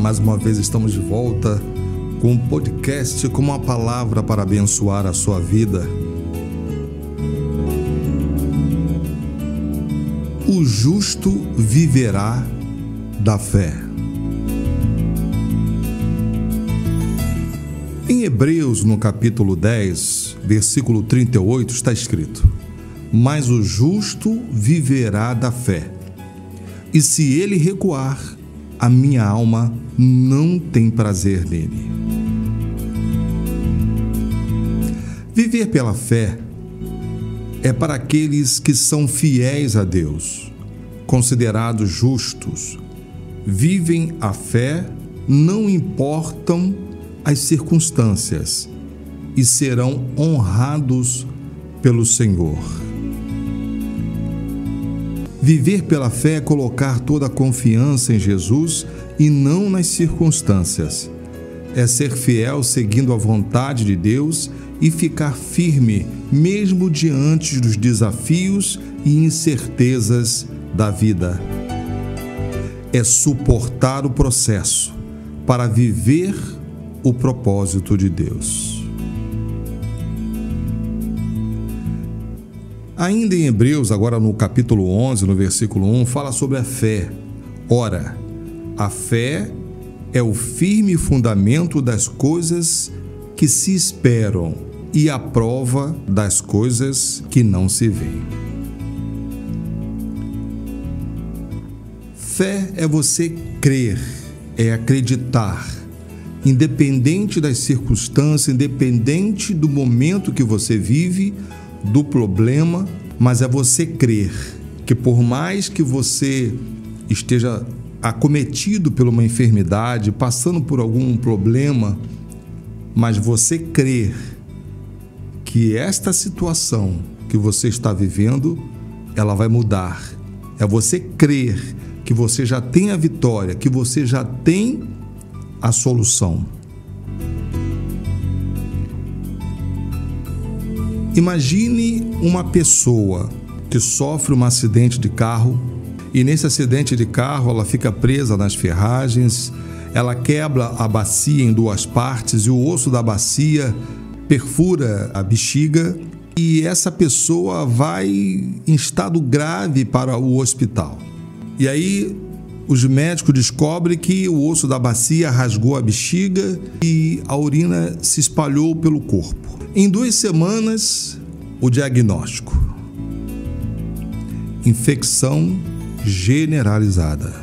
mais uma vez estamos de volta com um podcast com uma palavra para abençoar a sua vida. O justo viverá da fé. Em Hebreus, no capítulo 10, versículo 38, está escrito: mas o justo viverá da fé, e se ele recuar, a minha alma não tem prazer nele. Viver pela fé é para aqueles que são fiéis a Deus, considerados justos. Vivem a fé, não importam as circunstâncias, e serão honrados pelo Senhor. Viver pela fé é colocar toda a confiança em Jesus e não nas circunstâncias. É ser fiel seguindo a vontade de Deus e ficar firme mesmo diante dos desafios e incertezas da vida. É suportar o processo para viver o propósito de Deus. Ainda em Hebreus, agora no capítulo 11, no versículo 1, fala sobre a fé. Ora, a fé é o firme fundamento das coisas que se esperam e a prova das coisas que não se veem. Fé é você crer, é acreditar, independente das circunstâncias, independente do momento que você vive, do problema, mas é você crer que por mais que você esteja acometido por uma enfermidade, passando por algum problema, mas você crer que esta situação que você está vivendo, ela vai mudar. É você crer que você já tem a vitória, que você já tem a solução. Imagine uma pessoa que sofre um acidente de carro e nesse acidente de carro ela fica presa nas ferragens, ela quebra a bacia em duas partes e o osso da bacia perfura a bexiga e essa pessoa vai em estado grave para o hospital. E aí os médicos descobrem que o osso da bacia rasgou a bexiga e a urina se espalhou pelo corpo. Em 2 semanas, o diagnóstico: infecção generalizada.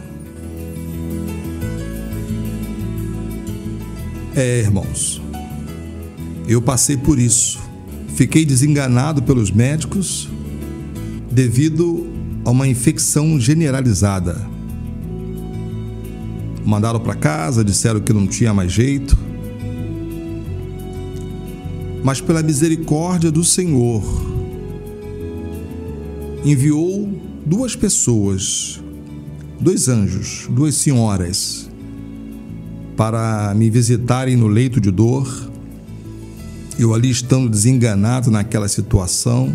Irmãos, eu passei por isso. Fiquei desenganado pelos médicos devido a uma infecção generalizada. Mandaram para casa, disseram que não tinha mais jeito. Mas pela misericórdia do Senhor, enviou 2 pessoas, 2 anjos, 2 senhoras, para me visitarem no leito de dor. Eu ali estando desenganado naquela situação.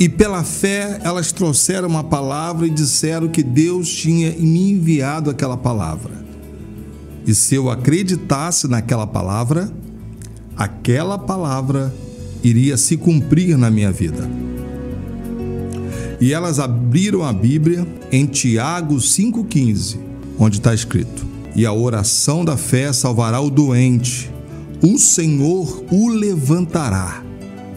E pela fé elas trouxeram uma palavra e disseram que Deus tinha me enviado aquela palavra. E se eu acreditasse naquela palavra, aquela palavra iria se cumprir na minha vida. E elas abriram a Bíblia em Tiago 5,15, onde está escrito: e a oração da fé salvará o doente, o Senhor o levantará,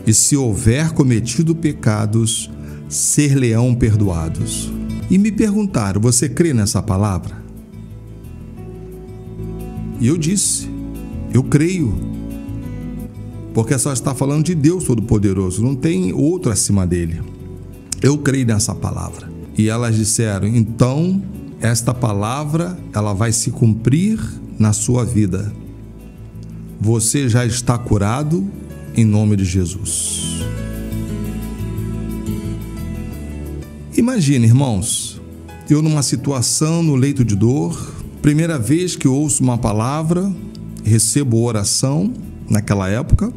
e se houver cometido pecados, ser-lhe-ão perdoados. E me perguntaram: você crê nessa palavra? E eu disse: eu creio, porque só está falando de Deus Todo-Poderoso, não tem outro acima dele. Eu creio nessa palavra. E elas disseram: então, esta palavra, ela vai se cumprir na sua vida. Você já está curado em nome de Jesus. Imagine, irmãos, eu numa situação no leito de dor, primeira vez que eu ouço uma palavra, recebo oração naquela época,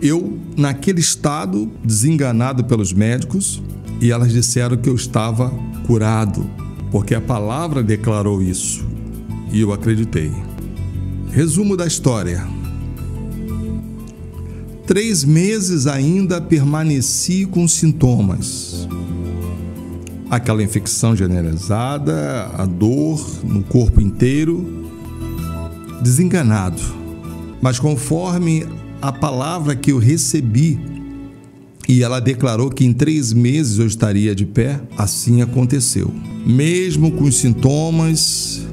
eu naquele estado, desenganado pelos médicos, e elas disseram que eu estava curado. porque a palavra declarou isso e eu acreditei. Resumo da história. 3 meses ainda permaneci com sintomas. Aquela infecção generalizada, a dor no corpo inteiro, desenganado. Mas conforme a palavra que eu recebi, e ela declarou que em 3 meses eu estaria de pé, assim aconteceu. Mesmo com os sintomas,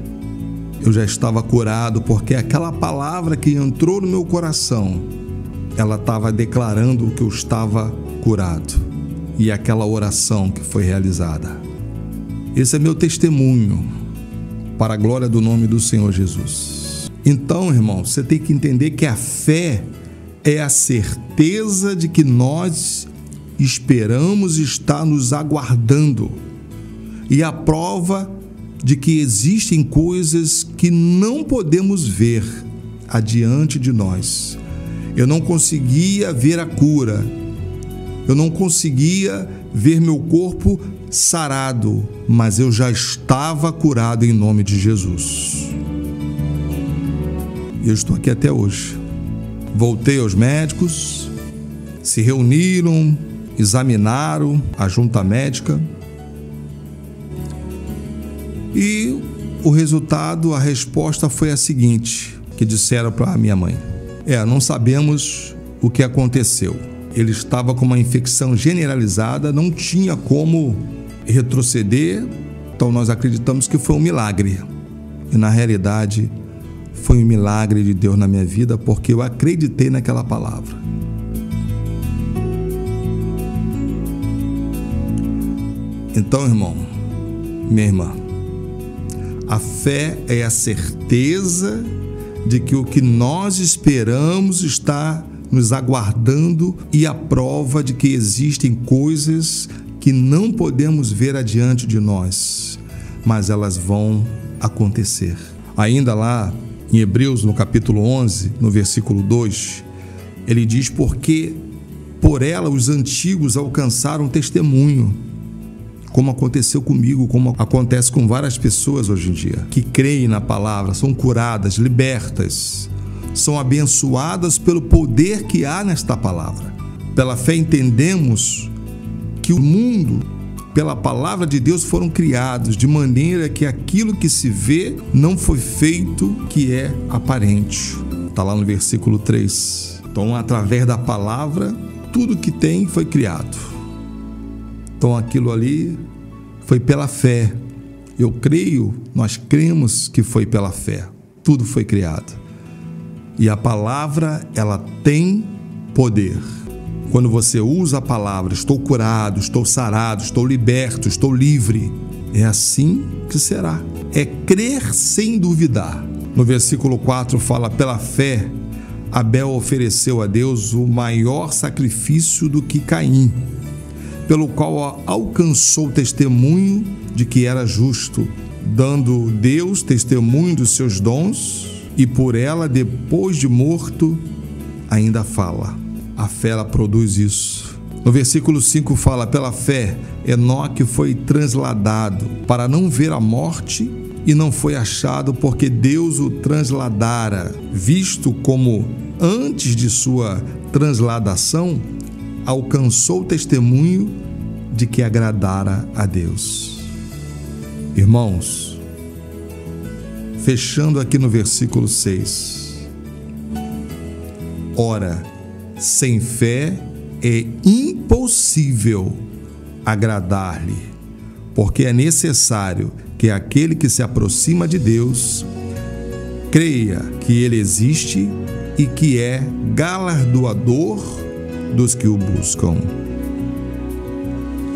eu já estava curado, porque aquela palavra que entrou no meu coração, ela estava declarando que eu estava curado. E aquela oração que foi realizada. Esse é meu testemunho para a glória do nome do Senhor Jesus. Então, irmão, você tem que entender que a fé é a certeza de que nós esperamos estar nos aguardando e a prova de que existem coisas que não podemos ver adiante de nós. Eu não conseguia ver a cura, eu não conseguia ver meu corpo sarado, mas eu já estava curado em nome de Jesus. E eu estou aqui até hoje. Voltei aos médicos, se reuniram, examinaram a junta médica e o resultado, a resposta foi a seguinte, que disseram para a minha mãe. Não sabemos o que aconteceu. Ele estava com uma infecção generalizada, não tinha como retroceder, então nós acreditamos que foi um milagre. E na realidade, foi um milagre de Deus na minha vida, porque eu acreditei naquela palavra. Então, irmão, minha irmã, a fé é a certeza de que o que nós esperamos está nos aguardando e a prova de que existem coisas que não podemos ver adiante de nós, mas elas vão acontecer. Ainda lá em Hebreus, no capítulo 11, no versículo 2, ele diz: porque por ela os antigos alcançaram testemunho, como aconteceu comigo, como acontece com várias pessoas hoje em dia, que creem na palavra, são curadas, libertas, são abençoadas pelo poder que há nesta palavra. Pela fé entendemos que o mundo, pela palavra de Deus, foram criados de maneira que aquilo que se vê não foi feito que é aparente. Está lá no versículo 3. Então, através da palavra, tudo que tem foi criado. Então, aquilo ali foi pela fé. Eu creio, nós cremos que foi pela fé. Tudo foi criado. E a palavra, ela tem poder. Quando você usa a palavra, estou curado, estou sarado, estou liberto, estou livre, é assim que será. É crer sem duvidar. No versículo 4 fala: pela fé, Abel ofereceu a Deus o maior sacrifício do que Caim, pelo qual alcançou testemunho de que era justo, dando Deus testemunho dos seus dons, e por ela, depois de morto, ainda fala. A fé, ela produz isso. No versículo 5 fala: pela fé, Enoque foi transladado para não ver a morte e não foi achado, porque Deus o transladara, visto como antes de sua transladação alcançou o testemunho de que agradara a Deus. Irmãos, fechando aqui no versículo 6. Ora, sem fé é impossível agradar-lhe, porque é necessário que aquele que se aproxima de Deus creia que ele existe e que é galardoador dos que o buscam.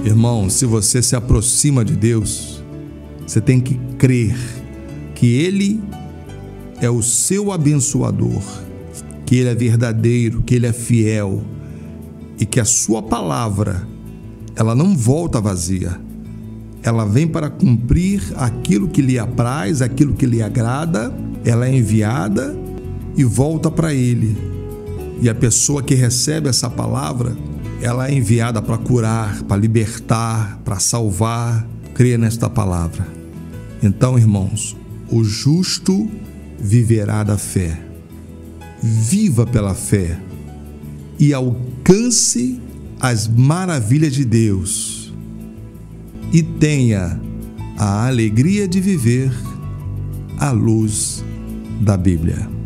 Irmão, se você se aproxima de Deus, você tem que crer que Ele é o seu abençoador, que Ele é verdadeiro, que Ele é fiel e que a sua palavra, ela não volta vazia. Ela vem para cumprir aquilo que lhe apraz, aquilo que lhe agrada. Ela é enviada e volta para Ele. E a pessoa que recebe essa palavra, ela é enviada para curar, para libertar, para salvar. Creia nesta palavra. Então, irmãos, o justo viverá da fé. Viva pela fé e alcance as maravilhas de Deus e tenha a alegria de viver à luz da Bíblia.